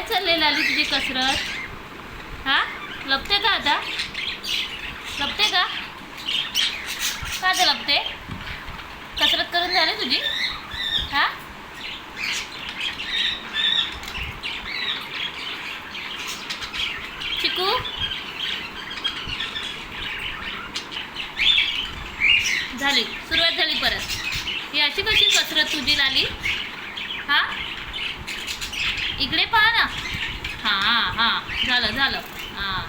चाललेलं आली तुझी कसरत? हां, लपते का आता? लपते का? का आता लपते? कसरत करून झाली तुझी? हां, चिकू झाली, सुरुवात झाली परत. ही अशी कशी कसरत तुझी लाली? हां, इकडे पहा ना. हां हां, झालं झालं. हां,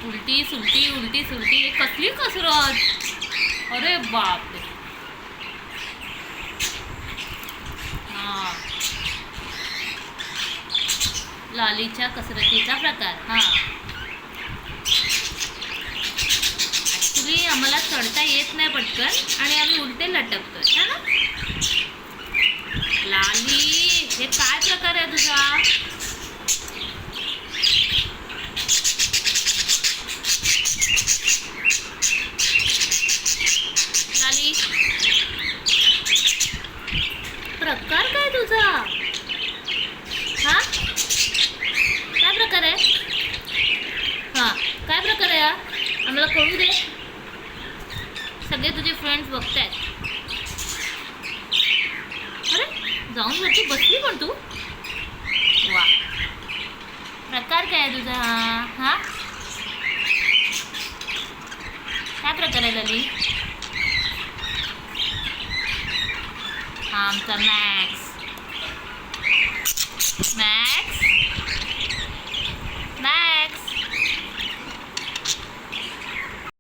उलटी सुलटी उलटी सुलटी, हे कसली कसरत? अरे बापरे. हां, लालीच्या कसरतीचा प्रकार. हां, ॲक्च्युली आम्हाला चढता येत नाही पटकन आणि आम्ही उलटे लटकतो है ना. लाली, हे काय प्रकार आहे तुझा? लाली, प्रकार काय तुझा? हां, काय प्रकार आहे? हां, काय प्रकार आहे हा? आम्हाला कळू दे. सगळे तुझे फ्रेंड्स बघतायत. अरे, जाऊन वरती बसली पण तू? वा, प्रकार काय आहे तुझा? हां, काय प्रकार आहे लाली? हा आमचा मॅक्स.